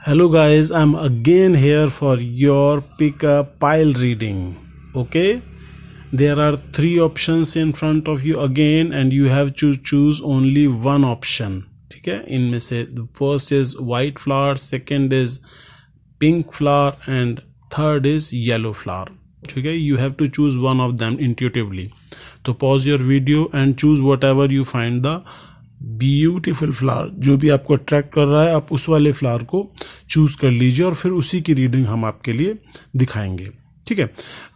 Hello guys, I'm again here for your pick a pile reading. Okay, there are three options in front of you again and you have to choose only one option. ठीक है, इनमें से the first is white flower, second is pink flower and third is yellow flower. ठीक है, you have to choose one of them intuitively. तो pause your video and choose whatever you find the beautiful flower, जो भी आपको attract कर रहा है आप उस वाले फ्लावर को चूज कर लीजिए और फिर उसी की रीडिंग हम आपके लिए दिखाएंगे. ठीक है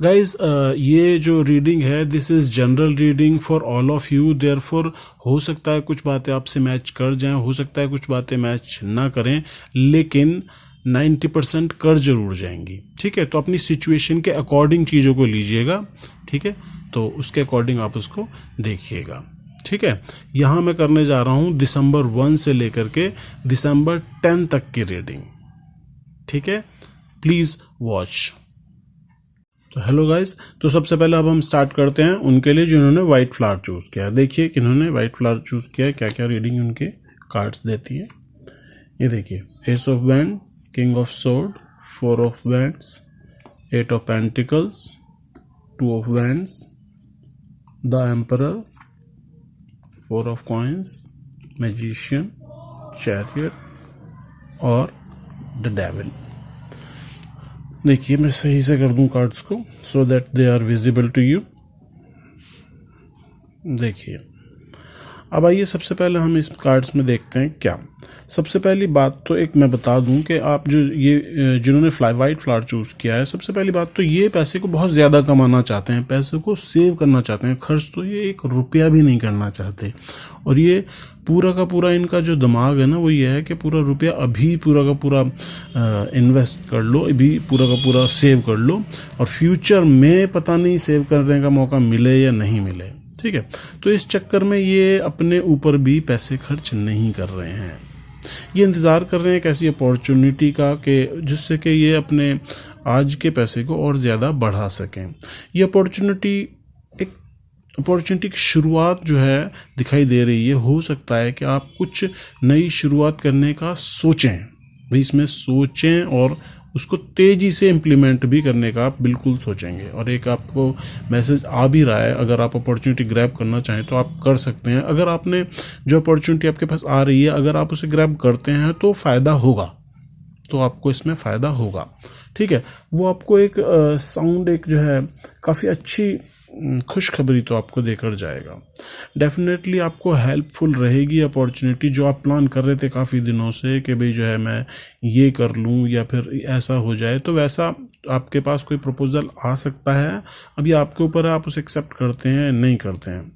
गाइज, ये जो रीडिंग है this is general reading for all of you. Therefore हो सकता है कुछ बातें आपसे मैच कर जाएं, हो सकता है कुछ बातें मैच ना करें, लेकिन 90% कर जरूर जाएंगी. ठीक है, तो अपनी सिचुएशन के अकॉर्डिंग चीज़ों को लीजिएगा. ठीक है, तो उसके अकॉर्डिंग आप उसको देखिएगा. ठीक है, यहाँ मैं करने जा रहा हूँ दिसंबर 1 से लेकर के दिसंबर 10 तक की रीडिंग. ठीक है, प्लीज वॉच. तो हेलो गाइस, तो सबसे पहले अब हम स्टार्ट करते हैं उनके लिए जिन्होंने व्हाइट फ्लावर चूज किया. देखिए किन्होंने व्हाइट फ्लावर चूज किया है, क्या क्या रीडिंग उनके कार्ड्स देती है. ये देखिए, ace of wand, king of sword, 4 of wands, 8 of pentacles, 2 of wands, the emperor, 4 of coins, magician, chariot और द डेविल. देखिए मैं सही से कर दूं कार्ड्स को so that they are visible to you. देखिए, अब आइए सबसे पहले हम इस कार्ड्स में देखते हैं क्या. सबसे पहली बात तो एक मैं बता दूं कि आप जो ये जिन्होंने वाइट फ्लावर चूज किया है, सबसे पहली बात तो ये पैसे को बहुत ज़्यादा कमाना चाहते हैं, पैसे को सेव करना चाहते हैं, खर्च तो ये 1 रुपया भी नहीं करना चाहते. और ये पूरा का पूरा इनका जो दिमाग है ना वो ये है कि पूरा रुपया अभी पूरा का पूरा इन्वेस्ट कर लो, अभी पूरा का पूरा सेव कर लो और फ्यूचर में पता नहीं सेव करने का मौका मिले या नहीं मिले. ठीक है, तो इस चक्कर में ये अपने ऊपर भी पैसे खर्च नहीं कर रहे हैं. ये इंतज़ार कर रहे हैं एक ऐसी अपॉर्चुनिटी का कि जिससे कि ये अपने आज के पैसे को और ज़्यादा बढ़ा सकें. ये अपॉर्चुनिटी की शुरुआत जो है दिखाई दे रही है. हो सकता है कि आप कुछ नई शुरुआत करने का सोचें, भाई इसमें सोचें और उसको तेज़ी से इम्प्लीमेंट भी करने का आप बिल्कुल सोचेंगे. और एक आपको मैसेज आ भी रहा है, अगर आप अपॉर्चुनिटी ग्रैब करना चाहें तो आप कर सकते हैं. अगर आपने जो अपॉर्चुनिटी आपके पास आ रही है अगर आप उसे ग्रैब करते हैं तो फ़ायदा होगा, तो आपको इसमें फ़ायदा होगा. ठीक है, वो आपको एक साउंड एक जो है काफ़ी अच्छी खुशखबरी तो आपको देकर जाएगा. डेफिनेटली आपको हेल्पफुल रहेगी अपॉर्चुनिटी जो आप प्लान कर रहे थे काफ़ी दिनों से कि भाई जो है मैं ये कर लूँ या फिर ऐसा हो जाए, तो वैसा आपके पास कोई प्रपोजल आ सकता है. अभी आपके ऊपर है, आप उसे एक्सेप्ट करते हैं नहीं करते हैं.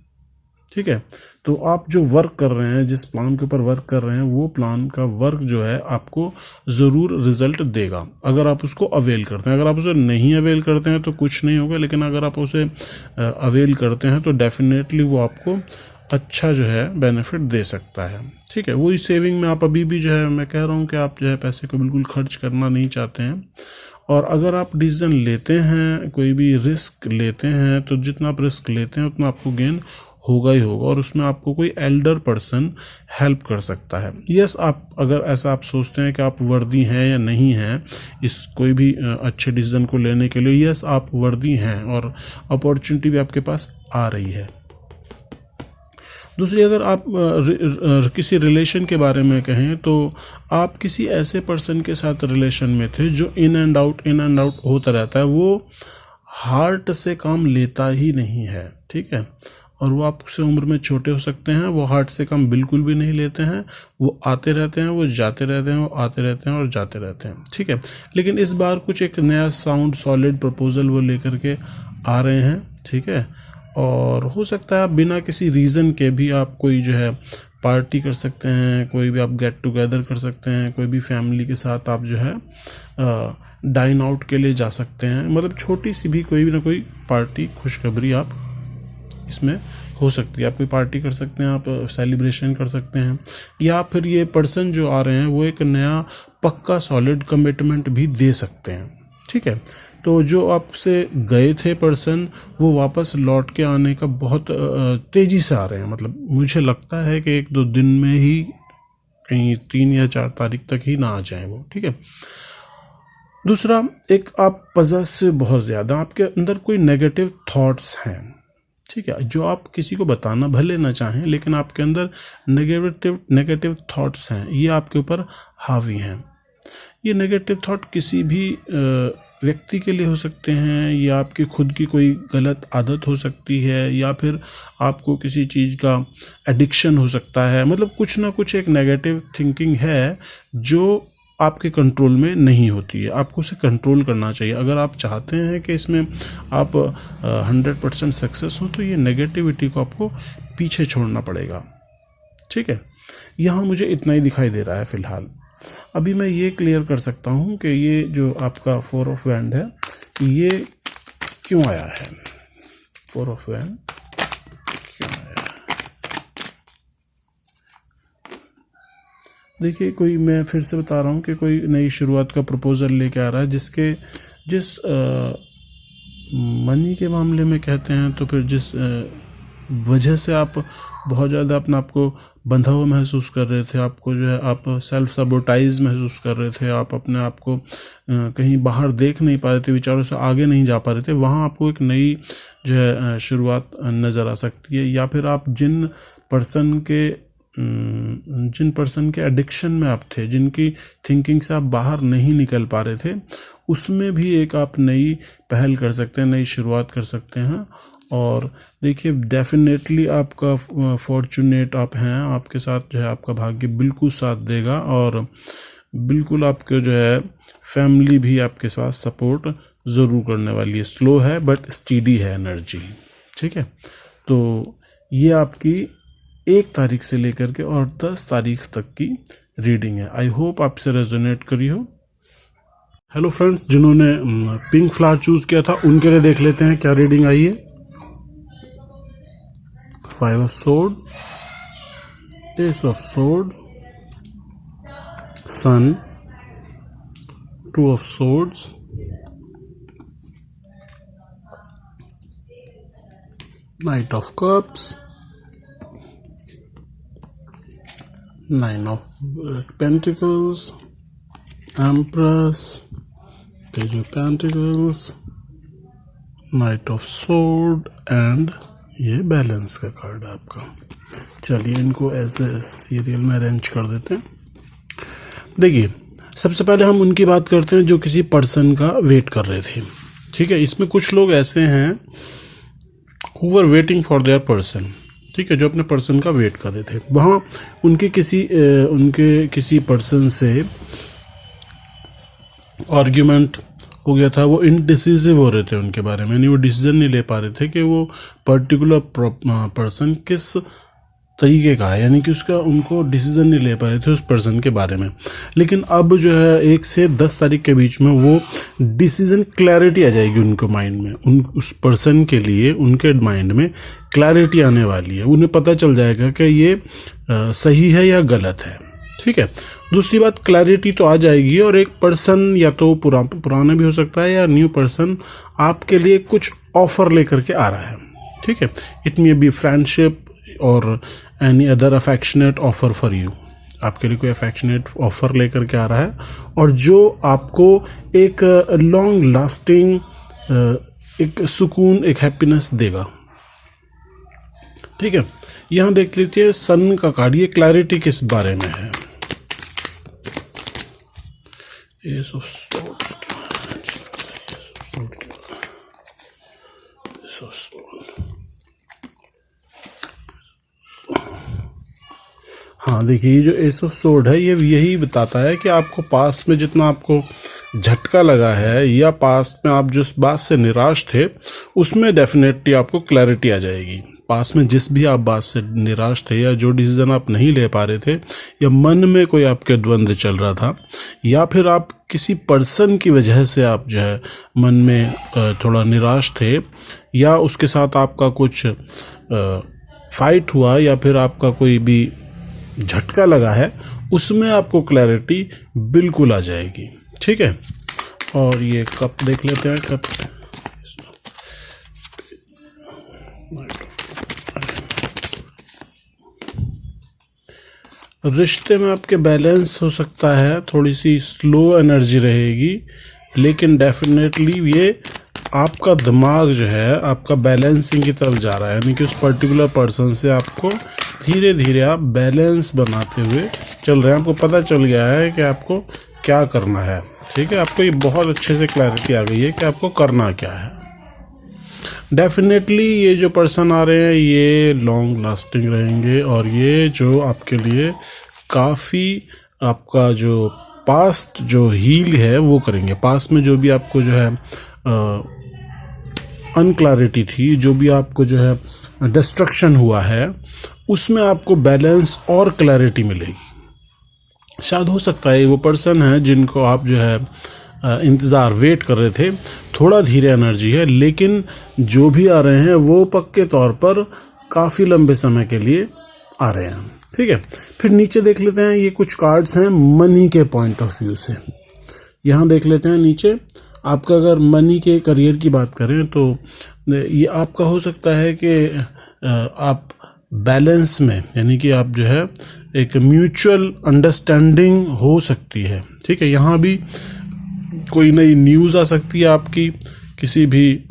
ठीक है, तो आप जो वर्क कर रहे हैं, जिस प्लान के ऊपर वर्क कर रहे हैं, वो प्लान का वर्क जो है आपको ज़रूर रिजल्ट देगा अगर आप उसको अवेल करते हैं. अगर आप उसे नहीं अवेल करते हैं तो कुछ नहीं होगा, लेकिन अगर आप उसे अवेल करते हैं तो डेफिनेटली वो आपको अच्छा जो है बेनिफिट दे सकता है. ठीक है, वही सेविंग में आप अभी भी जो है मैं कह रहा हूँ कि आप जो है पैसे को बिल्कुल खर्च करना नहीं चाहते हैं. और अगर आप डिसीजन लेते हैं, कोई भी रिस्क लेते हैं, तो जितना आप रिस्क लेते हैं उतना आपको गेन होगा ही होगा और उसमें आपको कोई एल्डर पर्सन हेल्प कर सकता है. यस, आप अगर ऐसा आप सोचते हैं कि आप वर्दी हैं या नहीं हैं इस कोई भी अच्छे डिसीजन को लेने के लिए, यस आप वर्दी हैं और अपॉर्चुनिटी भी आपके पास आ रही है. दूसरी, अगर आप किसी रिलेशन के बारे में कहें तो आप किसी ऐसे पर्सन के साथ रिलेशन में थे जो इन एंड आउट होता रहता है. वो हार्ट से काम लेता ही नहीं है. ठीक है, और वो आपसे उम्र में छोटे हो सकते हैं, वो हार्ट से काम बिल्कुल भी नहीं लेते हैं. वो आते रहते हैं, वो जाते रहते हैं, वो आते रहते हैं और जाते रहते हैं. ठीक है, लेकिन इस बार कुछ एक नया साउंड सॉलिड प्रपोजल वो लेकर के आ रहे हैं. ठीक है, और हो सकता है आप बिना किसी रीज़न के भी आप कोई जो है पार्टी कर सकते हैं, कोई भी आप गेट टुगेदर कर सकते हैं, कोई भी फैमिली के साथ आप जो है डाइन आउट के लिए जा सकते हैं. मतलब छोटी सी भी कोई ना कोई पार्टी खुशखबरी आप इसमें हो सकती है. आप कोई पार्टी कर सकते हैं, आप सेलिब्रेशन कर सकते हैं, या फिर ये पर्सन जो आ रहे हैं वो एक नया पक्का सॉलिड कमिटमेंट भी दे सकते हैं. ठीक है, तो जो आपसे गए थे पर्सन वो वापस लौट के आने का बहुत तेज़ी से आ रहे हैं. मतलब मुझे लगता है कि 1-2 दिन में ही कहीं 3 या 4 तारीख तक ही ना आ जाए वो, ठीक है। दूसरा, एक आप पजेसिव बहुत ज़्यादा, आपके अंदर कोई नेगेटिव थॉट्स हैं, ठीक है, जो आप किसी को बताना भले ना चाहें, लेकिन आपके अंदर नेगेटिव थॉट्स हैं, ये आपके ऊपर हावी हैं। ये नेगेटिव थॉट किसी भी व्यक्ति के लिए हो सकते हैं, या आपकी खुद की कोई गलत आदत हो सकती है, या फिर आपको किसी चीज़ का एडिक्शन हो सकता है। मतलब कुछ ना कुछ एक नेगेटिव थिंकिंग है जो आपके कंट्रोल में नहीं होती है, आपको उसे कंट्रोल करना चाहिए। अगर आप चाहते हैं कि इसमें आप 100% सक्सेस हो, तो ये नेगेटिविटी को आपको पीछे छोड़ना पड़ेगा, ठीक है। यहाँ मुझे इतना ही दिखाई दे रहा है फ़िलहाल। अभी मैं ये क्लियर कर सकता हूँ कि ये जो आपका 4 ऑफ वैंड है, ये क्यों आया है, 4 ऑफ वैंड क्यों आया है। देखिए, कोई, मैं फिर से बता रहा हूँ कि कोई नई शुरुआत का प्रपोजल लेके आ रहा है, जिस मनी के मामले में कहते हैं, तो फिर जिस वजह से आप बहुत ज़्यादा अपने आप को बंधा हुआ महसूस कर रहे थे, आपको जो है आप सेल्फ सबोटाइज महसूस कर रहे थे, आप अपने आप को कहीं बाहर देख नहीं पा रहे थे, विचारों से आगे नहीं जा पा रहे थे, वहाँ आपको एक नई जो है शुरुआत नज़र आ सकती है। या फिर आप जिन पर्सन के एडिक्शन में आप थे, जिनकी थिंकिंग से आप बाहर नहीं निकल पा रहे थे, उसमें भी एक आप नई पहल कर सकते हैं, नई शुरुआत कर सकते हैं। और देखिए, डेफिनेटली आपका फॉर्चुनेट आप हैं, आपके साथ जो है आपका भाग्य बिल्कुल साथ देगा, और बिल्कुल आपके जो है फैमिली भी आपके साथ सपोर्ट ज़रूर करने वाली है। स्लो है बट स्टीडी है एनर्जी, ठीक है। तो ये आपकी 1 तारीख से लेकर के और 10 तारीख तक की रीडिंग है। आई होप आपसे रेजोनेट करी हो। हेलो फ्रेंड्स, जिन्होंने पिंक फ्लावर चूज़ किया था उनके लिए देख लेते हैं क्या रीडिंग आई है। 5 of sword, Ace of sword, Sun, 2 of swords, Knight of cups, 9 of pentacles, Empress, Page of pentacles, Knight of sword and ये बैलेंस का कार्ड है आपका। चलिए इनको ऐसे सीरियल में अरेंज कर देते हैं। देखिए, सबसे पहले हम उनकी बात करते हैं जो किसी पर्सन का वेट कर रहे थे, ठीक है। इसमें कुछ लोग ऐसे हैं who were waiting for their person, ठीक है, जो अपने पर्सन का वेट कर रहे थे। वहाँ उनके किसी पर्सन से आर्ग्यूमेंट हो गया था, वो इनडिसिसिव हो रहे थे उनके बारे में, यानी वो डिसीजन नहीं ले पा रहे थे कि वो पर्टिकुलर पर्सन किस तरीके का है, यानी कि उनको डिसीजन नहीं ले पा रहे थे उस पर्सन के बारे में। लेकिन अब जो है 1 से 10 तारीख के बीच में वो डिसीजन क्लैरिटी आ जाएगी उनको माइंड में, उस पर्सन के लिए उनके माइंड में क्लैरिटी आने वाली है। उन्हें पता चल जाएगा कि ये सही है या गलत है, ठीक है। दूसरी बात, क्लैरिटी तो आ जाएगी, और एक पर्सन या तो पुराना भी हो सकता है या न्यू पर्सन आपके लिए कुछ ऑफर लेकर के आ रहा है, ठीक है। इट मे बी फ्रेंडशिप और any other affectionate offer for you, आपके लिए कोई अफेक्शनेट ऑफर लेकर के आ रहा है, और जो आपको एक लॉन्ग लास्टिंग एक सुकून, एक हैप्पीनेस देगा, ठीक है। यहाँ देख लीजिए सन का कार्ड, ये क्लैरिटी किस बारे में है। Ace of swords, Ace of swords। हाँ देखिए, ये जो एस ऑफ सोर्ड है ये यही बताता है कि आपको पास्ट में जितना आपको झटका लगा है, या पास्ट में आप जिस बात से निराश थे, उसमें डेफिनेटली आपको क्लैरिटी आ जाएगी। पास में जिस भी आप बात से निराश थे, या जो डिसीजन आप नहीं ले पा रहे थे, या मन में कोई आपके द्वंद्व चल रहा था, या फिर आप किसी पर्सन की वजह से आप जो है मन में थोड़ा निराश थे, या उसके साथ आपका कुछ फाइट हुआ, या फिर आपका कोई भी झटका लगा है, उसमें आपको क्लैरिटी बिल्कुल आ जाएगी, ठीक है। और ये कप देख लेते हैं। कप रिश्ते में आपके बैलेंस हो सकता है, थोड़ी सी स्लो एनर्जी रहेगी, लेकिन डेफिनेटली ये आपका दिमाग जो है आपका बैलेंसिंग की तरफ जा रहा है, यानी कि उस पर्टिकुलर पर्सन से आपको धीरे धीरे आप बैलेंस बनाते हुए चल रहे हैं। आपको पता चल गया है कि आपको क्या करना है, ठीक है। आपको ये बहुत अच्छे से क्लैरिटी आ गई है कि आपको करना क्या है। डेफिनेटली ये जो पर्सन आ रहे हैं ये लॉन्ग लास्टिंग रहेंगे, और ये जो आपके लिए काफ़ी आपका जो पास्ट जो हील है वो करेंगे। पास्ट में जो भी आपको जो है अनक्लैरिटी थी, जो भी आपको जो है डिस्ट्रक्शन हुआ है, उसमें आपको बैलेंस और क्लैरिटी मिलेगी। शायद हो सकता है वो पर्सन है जिनको आप जो है इंतज़ार वेट कर रहे थे, थोड़ा धीरे एनर्जी है, लेकिन जो भी आ रहे हैं वो पक्के तौर पर काफ़ी लंबे समय के लिए आ रहे हैं, ठीक है। फिर नीचे देख लेते हैं, ये कुछ कार्ड्स हैं मनी के पॉइंट ऑफ व्यू से। यहाँ देख लेते हैं नीचे, आपका अगर मनी के करियर की बात करें तो ये आपका हो सकता है कि आप बैलेंस में, यानी कि आप जो है एक म्यूचुअल अंडरस्टैंडिंग हो सकती है, ठीक है। यहाँ भी कोई नई न्यूज़ आ सकती है आपकी, किसी भी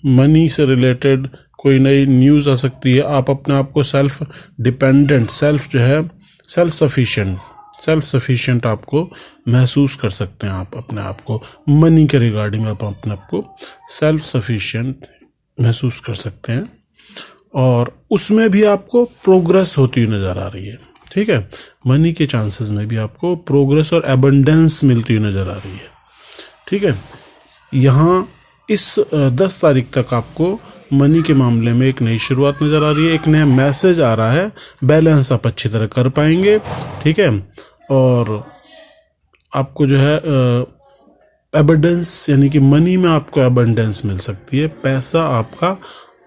मनी से रिलेटेड कोई नई न्यूज़ आ सकती है। आप अपने आप को सेल्फ डिपेंडेंट, सेल्फ जो है सेल्फ सफिशिएंट आपको महसूस कर सकते हैं। आप अपने आप को मनी के रिगार्डिंग आप अपने आप को सेल्फ सफिशिएंट महसूस कर सकते हैं, और उसमें भी आपको प्रोग्रेस होती हुई नज़र आ रही है, ठीक है। मनी के चांसेस में भी आपको प्रोग्रेस और एबंडेंस मिलती हुई नज़र आ रही है, ठीक है। यहाँ इस 10 तारीख तक आपको मनी के मामले में एक नई शुरुआत नज़र आ रही है, एक नया मैसेज आ रहा है, बैलेंस आप अच्छी तरह कर पाएंगे, ठीक है। और आपको जो है एबंडेंस, यानी कि मनी में आपको एबंडेंस मिल सकती है, पैसा आपका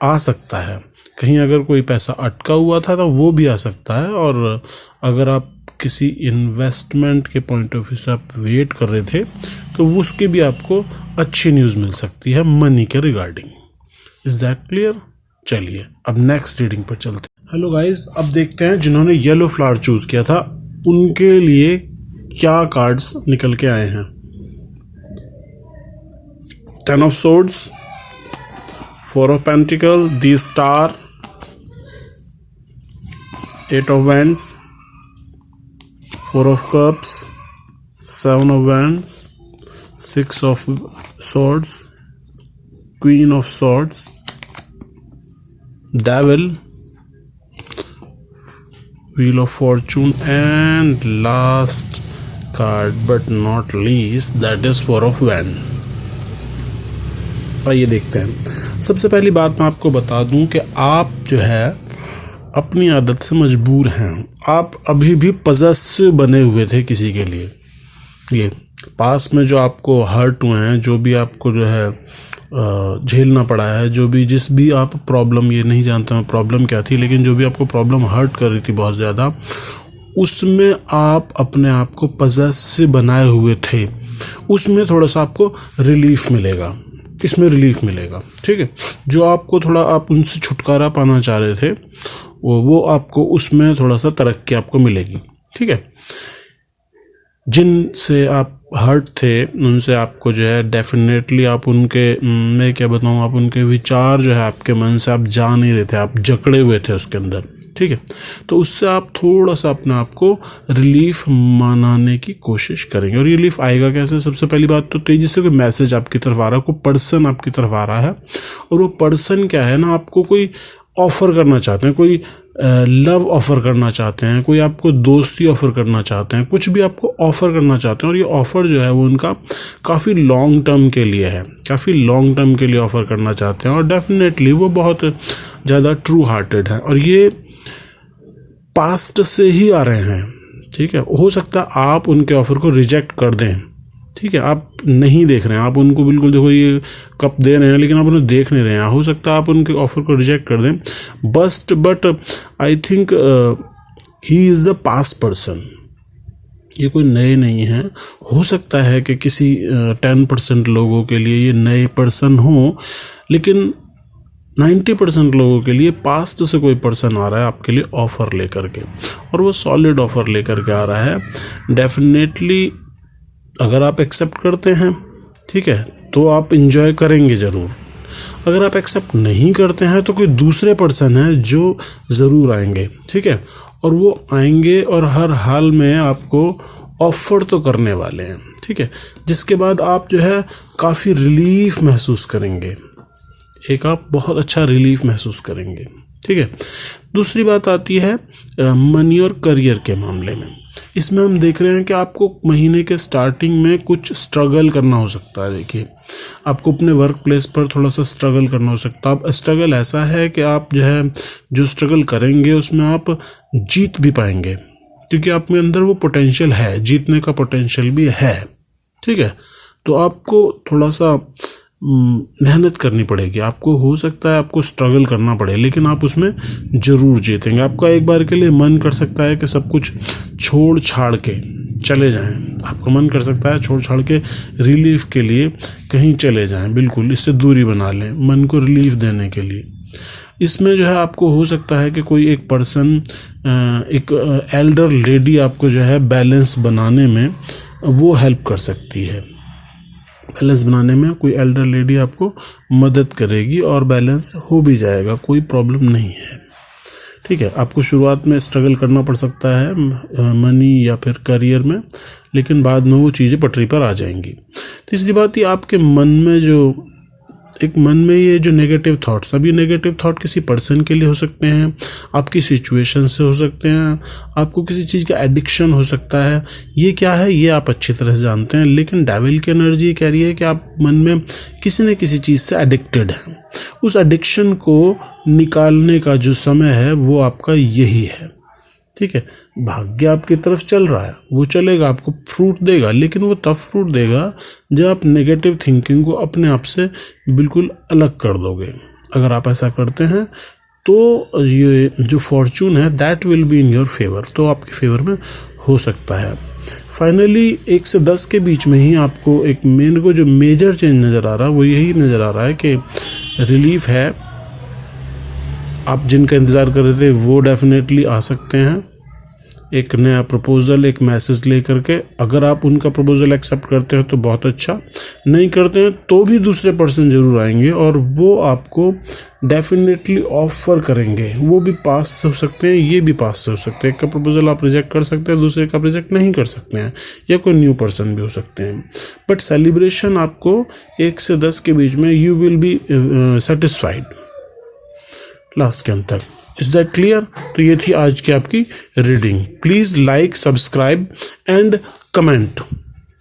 आ सकता है। कहीं अगर कोई पैसा अटका हुआ था तो वो भी आ सकता है, और अगर आप किसी इन्वेस्टमेंट के पॉइंट ऑफ व्यू से आप वेट कर रहे थे तो उसकी भी आपको अच्छी न्यूज़ मिल सकती है मनी के रिगार्डिंग। Is that clear? चलिए अब नेक्स्ट रीडिंग पर चलते हैं। हेलो गाइस, अब देखते हैं जिन्होंने येलो फ्लावर चूज किया था उनके लिए क्या कार्ड्स निकल के आए हैं। 10 of swords, 4 of pentacle, the star, 8 of wands, 4 of cups, 7 of wands, 6 of swords, Queen of swords, Devil, Wheel of fortune, and last card but not least, that is 4 of wands. आइए देखते हैं। सबसे पहली बात मैं आपको बता दूं कि आप जो है अपनी आदत से मजबूर हैं। आप अभी भी पजेसिव बने हुए थे किसी के लिए। ये पास में जो आपको हर्ट हुए हैं, जो भी आपको जो है झेलना पड़ा है, जो भी जिस भी आप प्रॉब्लम, ये नहीं जानता मैं प्रॉब्लम क्या थी, लेकिन जो भी आपको प्रॉब्लम हर्ट कर रही थी बहुत ज़्यादा, उसमें आप अपने आप को पजेसिव बनाए हुए थे, उसमें थोड़ा सा आपको रिलीफ मिलेगा, इसमें रिलीफ मिलेगा, ठीक है। जो आपको थोड़ा आप उनसे छुटकारा पाना चाह रहे थे वो आपको उसमें थोड़ा सा तरक्की आपको मिलेगी, ठीक है। जिनसे आप हर्ट थे उनसे आपको जो है डेफिनेटली आप उनके, मैं क्या बताऊँ, आप उनके विचार जो है आपके मन से आप जा नहीं रहे थे, आप जकड़े हुए थे उसके अंदर, ठीक है। तो उससे आप थोड़ा सा अपने आप को रिलीफ मनाने की कोशिश करेंगे। और रिलीफ आएगा कैसे? सबसे पहली बात तो तेजी से कोई मैसेज आपकी तरफ आ रहा है, कोई पर्सन आपकी तरफ आ रहा है, और वो पर्सन क्या है ना, आपको कोई ऑफर करना चाहते हैं, कोई लव ऑफर करना चाहते हैं, कोई आपको दोस्ती ऑफर करना चाहते हैं, कुछ भी आपको ऑफर करना चाहते हैं। और ये ऑफर जो है वो उनका काफ़ी लॉन्ग टर्म के लिए है, काफ़ी लॉन्ग टर्म के लिए ऑफर करना चाहते हैं, और डेफिनेटली वो बहुत ज़्यादा ट्रू हार्टेड है, और ये पास्ट से ही आ रहे हैं, ठीक है। हो सकता है आप उनके ऑफर को रिजेक्ट कर दें, ठीक है, आप नहीं देख रहे हैं, आप उनको बिल्कुल देखो ये कप दे रहे हैं लेकिन आप उन्हें देख नहीं रहे हैं, हो सकता है आप उनके ऑफर को रिजेक्ट कर दें, but I think he is the past person. ये कोई नए नहीं हैं। हो सकता है कि किसी 10% लोगों के लिए ये नए पर्सन हो, लेकिन 90% लोगों के लिए पास्ट से कोई पर्सन आ रहा है आपके लिए ऑफ़र लेकर के, और वो सॉलिड ऑफ़र लेकर के आ रहा है। डेफिनेटली अगर आप एक्सेप्ट करते हैं, ठीक है, तो आप इंजॉय करेंगे ज़रूर। अगर आप एक्सेप्ट नहीं करते हैं तो कोई दूसरे पर्सन है जो ज़रूर आएंगे, ठीक है, और वो आएंगे और हर हाल में आपको ऑफ़र तो करने वाले हैं, ठीक है, जिसके बाद आप जो है काफ़ी रिलीफ महसूस करेंगे, एक आप बहुत अच्छा रिलीफ महसूस करेंगे, ठीक है। दूसरी बात आती है मनी और करियर के मामले में। इसमें हम देख रहे हैं कि आपको महीने के स्टार्टिंग में कुछ स्ट्रगल करना हो सकता है। देखिए, आपको अपने वर्क प्लेस पर थोड़ा सा स्ट्रगल करना हो सकता है। अब स्ट्रगल ऐसा है कि आप जो है जो स्ट्रगल करेंगे उसमें आप जीत भी पाएंगे, क्योंकि आप में अंदर वो पोटेंशियल है, जीतने का पोटेंशियल भी है, ठीक है। तो आपको थोड़ा सा मेहनत करनी पड़ेगी, आपको हो सकता है आपको स्ट्रगल करना पड़े, लेकिन आप उसमें ज़रूर जीतेंगे। आपका एक बार के लिए मन कर सकता है कि सब कुछ छोड़ छाड़ के चले जाएं, आपका मन कर सकता है छोड़ छाड़ के रिलीफ के लिए कहीं चले जाएं, बिल्कुल इससे दूरी बना लें मन को रिलीफ देने के लिए। इसमें जो है आपको हो सकता है कि कोई एक पर्सन, एक एल्डर लेडी आपको जो है बैलेंस बनाने में वो हेल्प कर सकती है। बैलेंस बनाने में कोई एल्डर लेडी आपको मदद करेगी और बैलेंस हो भी जाएगा, कोई प्रॉब्लम नहीं है, ठीक है। आपको शुरुआत में स्ट्रगल करना पड़ सकता है मनी या फिर करियर में, लेकिन बाद में वो चीज़ें पटरी पर आ जाएंगी। तीसरी बात ये आपके मन में जो एक मन में ये जो नेगेटिव थॉट्स, अभी नेगेटिव थॉट किसी पर्सन के लिए हो सकते हैं, आपकी सिचुएशन से हो सकते हैं, आपको किसी चीज़ का एडिक्शन हो सकता है। ये क्या है ये आप अच्छी तरह से जानते हैं, लेकिन डेविल की एनर्जी कह रही है कि आप मन में किसी न किसी चीज़ से एडिक्टेड हैं। उस एडिक्शन को निकालने का जो समय है वो आपका यही है, ठीक है। भाग्य आपकी तरफ चल रहा है, वो चलेगा, आपको फ्रूट देगा, लेकिन वो तब फ्रूट देगा जब आप नेगेटिव थिंकिंग को अपने आप से बिल्कुल अलग कर दोगे। अगर आप ऐसा करते हैं तो ये जो फॉर्चून है that will be in your favour, तो आपके फेवर में हो सकता है। फाइनली 1 से 10 के बीच में ही आपको एक मेन को जो मेजर चेंज नज़र आ रहा है वो यही नज़र आ रहा है कि रिलीफ है। आप जिनका इंतज़ार कर रहे थे वो डेफिनेटली आ सकते हैं, एक नया प्रपोज़ल, एक मैसेज लेकर के। अगर आप उनका प्रपोज़ल एक्सेप्ट करते हैं तो बहुत अच्छा, नहीं करते हैं तो भी दूसरे पर्सन ज़रूर आएंगे और वो आपको डेफिनेटली ऑफर करेंगे। वो भी पास हो सकते हैं, ये भी पास हो सकते हैं। एक का प्रपोज़ल आप रिजेक्ट कर सकते हैं, दूसरे का रिजेक्ट नहीं कर सकते हैं, या कोई न्यू पर्सन भी हो सकते हैं। बट सेलिब्रेशन आपको 1 से 10 के बीच में you will be satisfied last के अंत तक। Is that clear? तो ये थी आज की आपकी reading. Please like, subscribe and comment,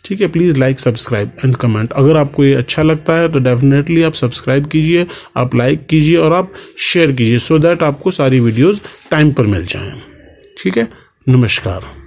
ठीक है। Please like, subscribe and comment. अगर आपको ये अच्छा लगता है तो डेफिनेटली आप सब्सक्राइब कीजिए, आप लाइक कीजिए और आप शेयर कीजिए, सो दैट आपको सारी वीडियोस टाइम पर मिल जाएं, ठीक है। नमस्कार।